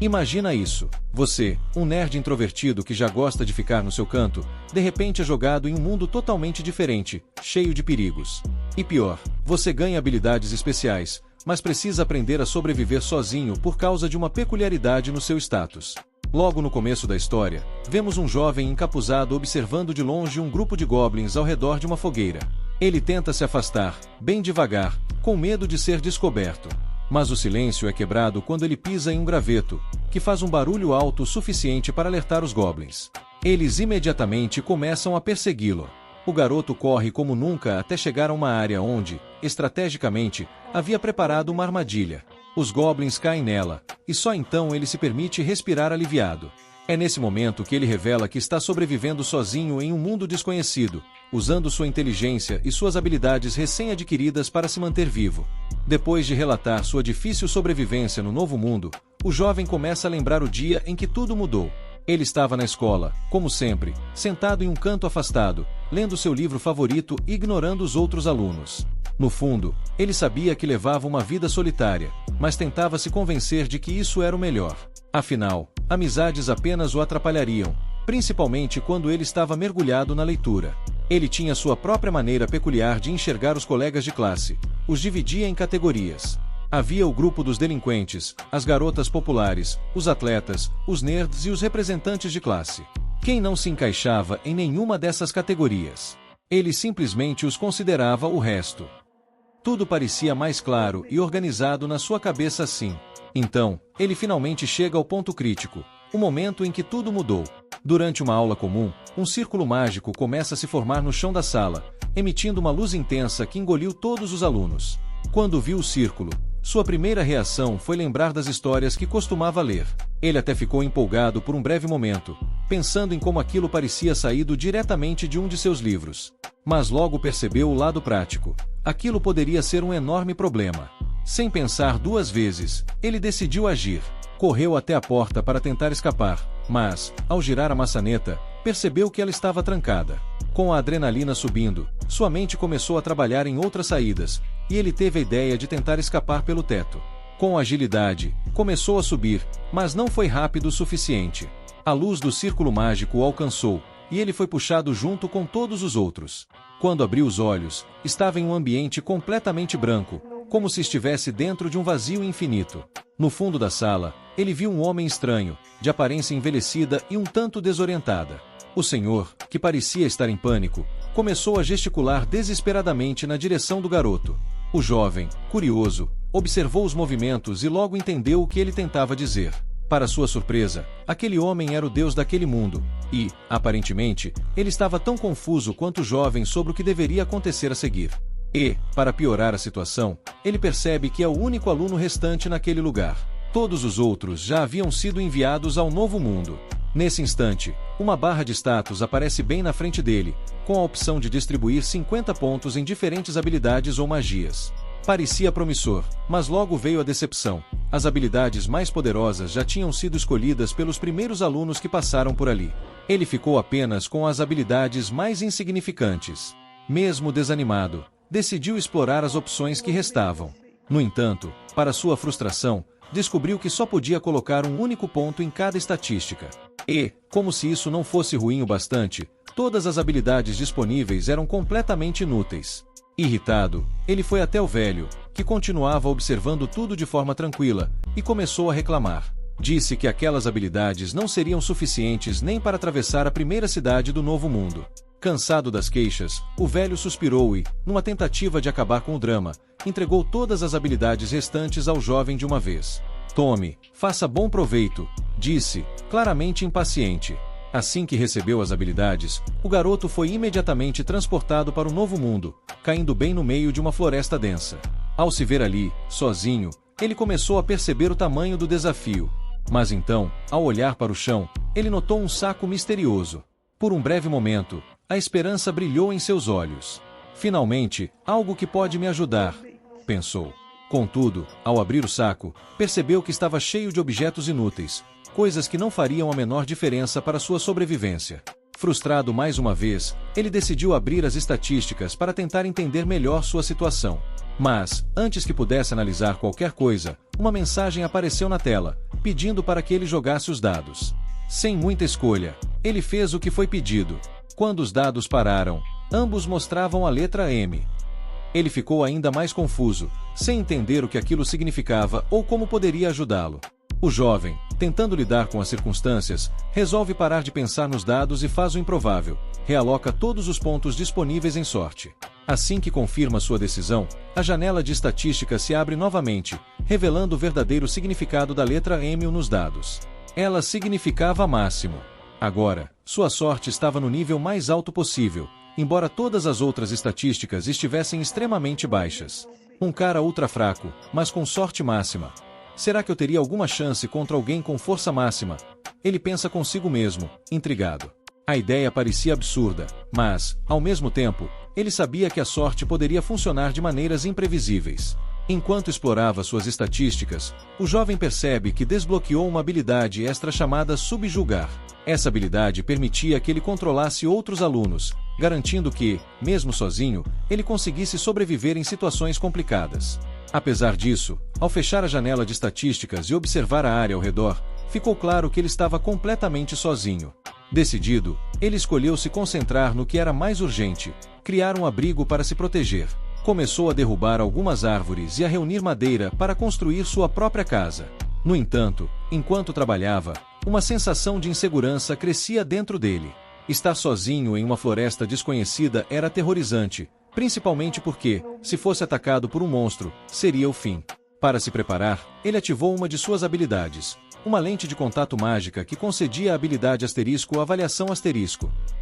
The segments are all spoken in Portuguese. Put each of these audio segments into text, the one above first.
Imagina isso. Você, um nerd introvertido que já gosta de ficar no seu canto, de repente é jogado em um mundo totalmente diferente, cheio de perigos. E pior, você ganha habilidades especiais, mas precisa aprender a sobreviver sozinho por causa de uma peculiaridade no seu status. Logo no começo da história, vemos um jovem encapuzado observando de longe um grupo de goblins ao redor de uma fogueira. Ele tenta se afastar, bem devagar, com medo de ser descoberto. Mas o silêncio é quebrado quando ele pisa em um graveto, que faz um barulho alto o suficiente para alertar os goblins. Eles imediatamente começam a persegui-lo. O garoto corre como nunca até chegar a uma área onde, estrategicamente, havia preparado uma armadilha. Os goblins caem nela, e só então ele se permite respirar aliviado. É nesse momento que ele revela que está sobrevivendo sozinho em um mundo desconhecido, usando sua inteligência e suas habilidades recém-adquiridas para se manter vivo. Depois de relatar sua difícil sobrevivência no novo mundo, o jovem começa a lembrar o dia em que tudo mudou. Ele estava na escola, como sempre, sentado em um canto afastado, lendo seu livro favorito e ignorando os outros alunos. No fundo, ele sabia que levava uma vida solitária, mas tentava se convencer de que isso era o melhor. Afinal, amizades apenas o atrapalhariam, principalmente quando ele estava mergulhado na leitura. Ele tinha sua própria maneira peculiar de enxergar os colegas de classe, os dividia em categorias. Havia o grupo dos delinquentes, as garotas populares, os atletas, os nerds e os representantes de classe. Quem não se encaixava em nenhuma dessas categorias? Ele simplesmente os considerava o resto. Tudo parecia mais claro e organizado na sua cabeça assim. Então, ele finalmente chega ao ponto crítico, o momento em que tudo mudou. Durante uma aula comum, um círculo mágico começa a se formar no chão da sala, emitindo uma luz intensa que engoliu todos os alunos. Quando viu o círculo, sua primeira reação foi lembrar das histórias que costumava ler. Ele até ficou empolgado por um breve momento, pensando em como aquilo parecia saído diretamente de um de seus livros. Mas logo percebeu o lado prático. Aquilo poderia ser um enorme problema. Sem pensar duas vezes, ele decidiu agir. Correu até a porta para tentar escapar, mas, ao girar a maçaneta, percebeu que ela estava trancada. Com a adrenalina subindo, sua mente começou a trabalhar em outras saídas, e ele teve a ideia de tentar escapar pelo teto. Com agilidade, começou a subir, mas não foi rápido o suficiente. A luz do círculo mágico o alcançou, e ele foi puxado junto com todos os outros. Quando abriu os olhos, estava em um ambiente completamente branco, como se estivesse dentro de um vazio infinito. No fundo da sala, ele viu um homem estranho, de aparência envelhecida e um tanto desorientada. O senhor, que parecia estar em pânico, começou a gesticular desesperadamente na direção do garoto. O jovem, curioso, observou os movimentos e logo entendeu o que ele tentava dizer. Para sua surpresa, aquele homem era o deus daquele mundo, e, aparentemente, ele estava tão confuso quanto o jovem sobre o que deveria acontecer a seguir. E, para piorar a situação, ele percebe que é o único aluno restante naquele lugar. Todos os outros já haviam sido enviados ao novo mundo. Nesse instante, uma barra de status aparece bem na frente dele, com a opção de distribuir 50 pontos em diferentes habilidades ou magias. Parecia promissor, mas logo veio a decepção. As habilidades mais poderosas já tinham sido escolhidas pelos primeiros alunos que passaram por ali. Ele ficou apenas com as habilidades mais insignificantes. Mesmo desanimado, decidiu explorar as opções que restavam. No entanto, para sua frustração, descobriu que só podia colocar um único ponto em cada estatística. E, como se isso não fosse ruim o bastante, todas as habilidades disponíveis eram completamente inúteis. Irritado, ele foi até o velho, que continuava observando tudo de forma tranquila, e começou a reclamar. Disse que aquelas habilidades não seriam suficientes nem para atravessar a primeira cidade do novo mundo. Cansado das queixas, o velho suspirou e, numa tentativa de acabar com o drama, entregou todas as habilidades restantes ao jovem de uma vez. Tome, faça bom proveito, disse, claramente impaciente. Assim que recebeu as habilidades, o garoto foi imediatamente transportado para o novo mundo, caindo bem no meio de uma floresta densa. Ao se ver ali, sozinho, ele começou a perceber o tamanho do desafio. Mas então, ao olhar para o chão, ele notou um saco misterioso. Por um breve momento, a esperança brilhou em seus olhos. Finalmente, algo que pode me ajudar, pensou. Contudo, ao abrir o saco, percebeu que estava cheio de objetos inúteis, coisas que não fariam a menor diferença para sua sobrevivência. Frustrado mais uma vez, ele decidiu abrir as estatísticas para tentar entender melhor sua situação. Mas, antes que pudesse analisar qualquer coisa, uma mensagem apareceu na tela, pedindo para que ele jogasse os dados. Sem muita escolha, ele fez o que foi pedido. Quando os dados pararam, ambos mostravam a letra M. Ele ficou ainda mais confuso, sem entender o que aquilo significava ou como poderia ajudá-lo. O jovem, tentando lidar com as circunstâncias, resolve parar de pensar nos dados e faz o improvável: realoca todos os pontos disponíveis em sorte. Assim que confirma sua decisão, a janela de estatística se abre novamente, revelando o verdadeiro significado da letra M nos dados. Ela significava máximo. Agora, sua sorte estava no nível mais alto possível, embora todas as outras estatísticas estivessem extremamente baixas. Um cara ultra fraco, mas com sorte máxima. Será que eu teria alguma chance contra alguém com força máxima? Ele pensa consigo mesmo, intrigado. A ideia parecia absurda, mas, ao mesmo tempo, ele sabia que a sorte poderia funcionar de maneiras imprevisíveis. Enquanto explorava suas estatísticas, o jovem percebe que desbloqueou uma habilidade extra chamada Subjugar. Essa habilidade permitia que ele controlasse outros alunos, garantindo que, mesmo sozinho, ele conseguisse sobreviver em situações complicadas. Apesar disso, ao fechar a janela de estatísticas e observar a área ao redor, ficou claro que ele estava completamente sozinho. Decidido, ele escolheu se concentrar no que era mais urgente: criar um abrigo para se proteger. Começou a derrubar algumas árvores e a reunir madeira para construir sua própria casa. No entanto, enquanto trabalhava, uma sensação de insegurança crescia dentro dele. Estar sozinho em uma floresta desconhecida era aterrorizante, principalmente porque, se fosse atacado por um monstro, seria o fim. Para se preparar, ele ativou uma de suas habilidades, uma lente de contato mágica que concedia a habilidade *avaliação*.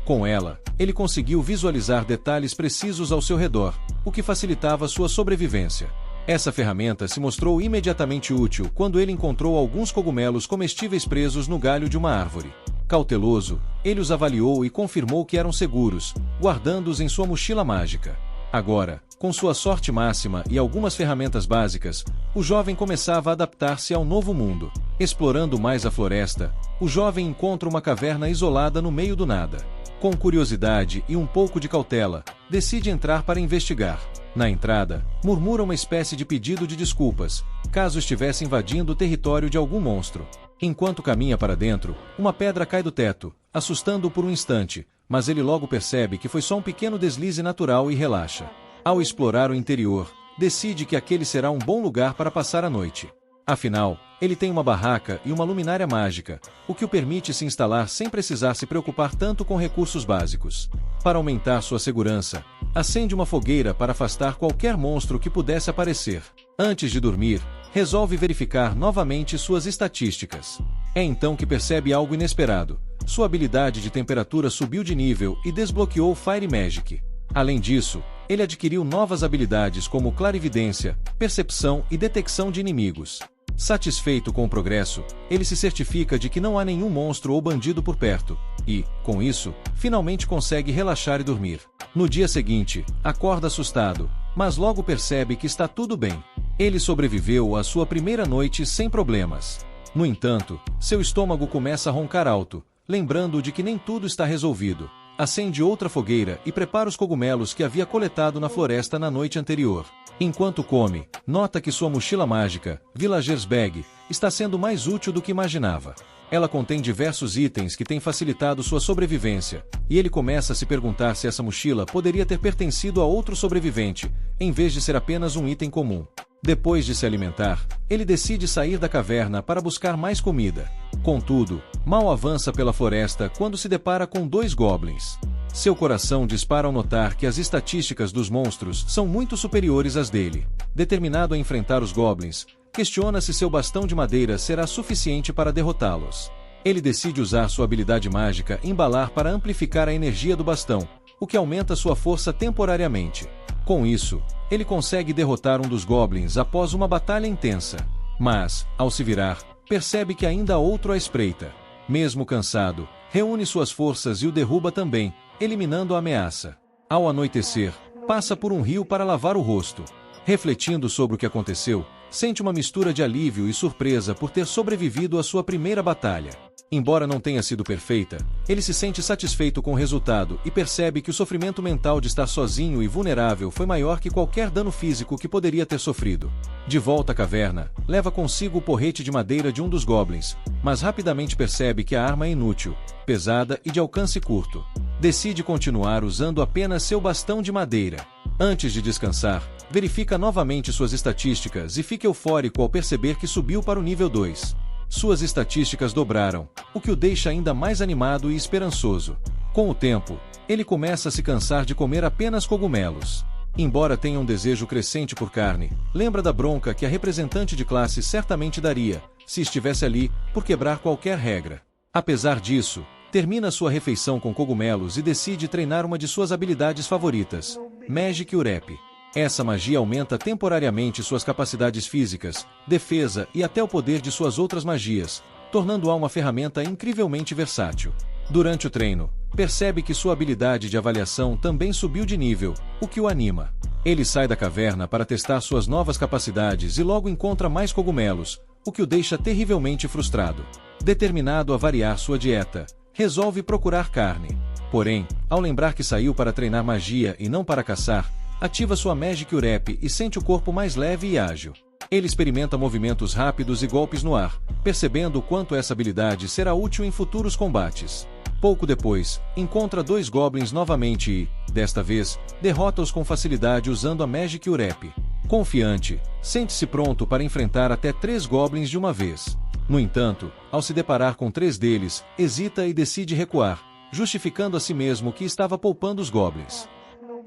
Com ela, ele conseguiu visualizar detalhes precisos ao seu redor, o que facilitava sua sobrevivência. Essa ferramenta se mostrou imediatamente útil quando ele encontrou alguns cogumelos comestíveis presos no galho de uma árvore. Cauteloso, ele os avaliou e confirmou que eram seguros, guardando-os em sua mochila mágica. Agora, com sua sorte máxima e algumas ferramentas básicas, o jovem começava a adaptar-se ao novo mundo. Explorando mais a floresta, o jovem encontra uma caverna isolada no meio do nada. Com curiosidade e um pouco de cautela, decide entrar para investigar. Na entrada, murmura uma espécie de pedido de desculpas, caso estivesse invadindo o território de algum monstro. Enquanto caminha para dentro, uma pedra cai do teto, assustando-o por um instante, mas ele logo percebe que foi só um pequeno deslize natural e relaxa. Ao explorar o interior, decide que aquele será um bom lugar para passar a noite. Afinal, ele tem uma barraca e uma luminária mágica, o que o permite se instalar sem precisar se preocupar tanto com recursos básicos. Para aumentar sua segurança, acende uma fogueira para afastar qualquer monstro que pudesse aparecer. Antes de dormir, resolve verificar novamente suas estatísticas. É então que percebe algo inesperado. Sua habilidade de temperatura subiu de nível e desbloqueou Fire Magic. Além disso, ele adquiriu novas habilidades como clarividência, percepção e detecção de inimigos. Satisfeito com o progresso, ele se certifica de que não há nenhum monstro ou bandido por perto, e, com isso, finalmente consegue relaxar e dormir. No dia seguinte, acorda assustado, mas logo percebe que está tudo bem. Ele sobreviveu à sua primeira noite sem problemas. No entanto, seu estômago começa a roncar alto, lembrando de que nem tudo está resolvido. Acende outra fogueira e prepara os cogumelos que havia coletado na floresta na noite anterior. Enquanto come, nota que sua mochila mágica, Villager's Bag, está sendo mais útil do que imaginava. Ela contém diversos itens que têm facilitado sua sobrevivência, e ele começa a se perguntar se essa mochila poderia ter pertencido a outro sobrevivente, em vez de ser apenas um item comum. Depois de se alimentar, ele decide sair da caverna para buscar mais comida. Contudo, mal avança pela floresta quando se depara com 2 goblins. Seu coração dispara ao notar que as estatísticas dos monstros são muito superiores às dele. Determinado a enfrentar os goblins, questiona se seu bastão de madeira será suficiente para derrotá-los. Ele decide usar sua habilidade mágica Embalar para amplificar a energia do bastão, o que aumenta sua força temporariamente. Com isso, ele consegue derrotar um dos goblins após uma batalha intensa. Mas, ao se virar, percebe que ainda há outro à espreita. Mesmo cansado, reúne suas forças e o derruba também, eliminando a ameaça. Ao anoitecer, passa por um rio para lavar o rosto. Refletindo sobre o que aconteceu, sente uma mistura de alívio e surpresa por ter sobrevivido à sua primeira batalha. Embora não tenha sido perfeita, ele se sente satisfeito com o resultado e percebe que o sofrimento mental de estar sozinho e vulnerável foi maior que qualquer dano físico que poderia ter sofrido. De volta à caverna, leva consigo o porrete de madeira de um dos goblins, mas rapidamente percebe que a arma é inútil, pesada e de alcance curto. Decide continuar usando apenas seu bastão de madeira. Antes de descansar, verifica novamente suas estatísticas e fica eufórico ao perceber que subiu para o nível 2. Suas estatísticas dobraram, o que o deixa ainda mais animado e esperançoso. Com o tempo, ele começa a se cansar de comer apenas cogumelos. Embora tenha um desejo crescente por carne, lembra da bronca que a representante de classe certamente daria, se estivesse ali, por quebrar qualquer regra. Apesar disso, termina sua refeição com cogumelos e decide treinar uma de suas habilidades favoritas, Magic Urep. Essa magia aumenta temporariamente suas capacidades físicas, defesa e até o poder de suas outras magias, tornando-a uma ferramenta incrivelmente versátil. Durante o treino, percebe que sua habilidade de avaliação também subiu de nível, o que o anima. Ele sai da caverna para testar suas novas capacidades e logo encontra mais cogumelos, o que o deixa terrivelmente frustrado. Determinado a variar sua dieta, resolve procurar carne. Porém, ao lembrar que saiu para treinar magia e não para caçar, ativa sua Magic Urep e sente o corpo mais leve e ágil. Ele experimenta movimentos rápidos e golpes no ar, percebendo o quanto essa habilidade será útil em futuros combates. Pouco depois, encontra 2 goblins novamente e, desta vez, derrota-os com facilidade usando a Magic Urep. Confiante, sente-se pronto para enfrentar até 3 goblins de uma vez. No entanto, ao se deparar com 3 deles, hesita e decide recuar, justificando a si mesmo que estava poupando os goblins.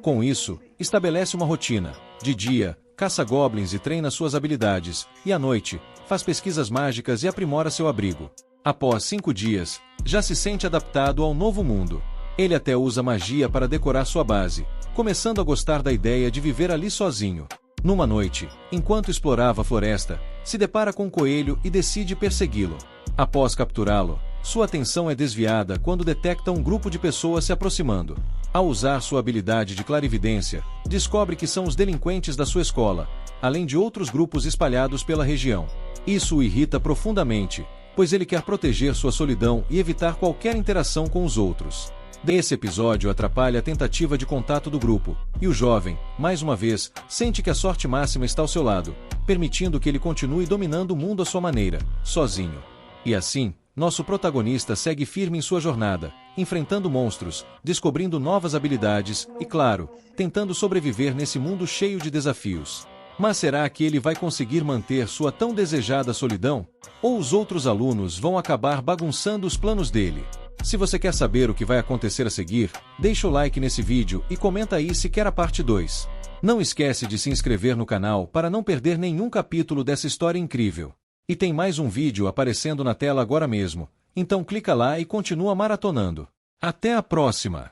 Com isso, estabelece uma rotina. De dia, caça goblins e treina suas habilidades, e à noite, faz pesquisas mágicas e aprimora seu abrigo. Após 5 dias, já se sente adaptado ao novo mundo. Ele até usa magia para decorar sua base, começando a gostar da ideia de viver ali sozinho. Numa noite, enquanto explorava a floresta, se depara com um coelho e decide persegui-lo. Após capturá-lo, sua atenção é desviada quando detecta um grupo de pessoas se aproximando. Ao usar sua habilidade de clarividência, descobre que são os delinquentes da sua escola, além de outros grupos espalhados pela região. Isso o irrita profundamente, pois ele quer proteger sua solidão e evitar qualquer interação com os outros. Esse episódio atrapalha a tentativa de contato do grupo, e o jovem, mais uma vez, sente que a sorte máxima está ao seu lado, permitindo que ele continue dominando o mundo à sua maneira, sozinho. E assim, nosso protagonista segue firme em sua jornada, enfrentando monstros, descobrindo novas habilidades e, claro, tentando sobreviver nesse mundo cheio de desafios. Mas será que ele vai conseguir manter sua tão desejada solidão? Ou os outros alunos vão acabar bagunçando os planos dele? Se você quer saber o que vai acontecer a seguir, deixa o like nesse vídeo e comenta aí se quer a parte 2. Não esquece de se inscrever no canal para não perder nenhum capítulo dessa história incrível. E tem mais um vídeo aparecendo na tela agora mesmo, então clica lá e continua maratonando. Até a próxima!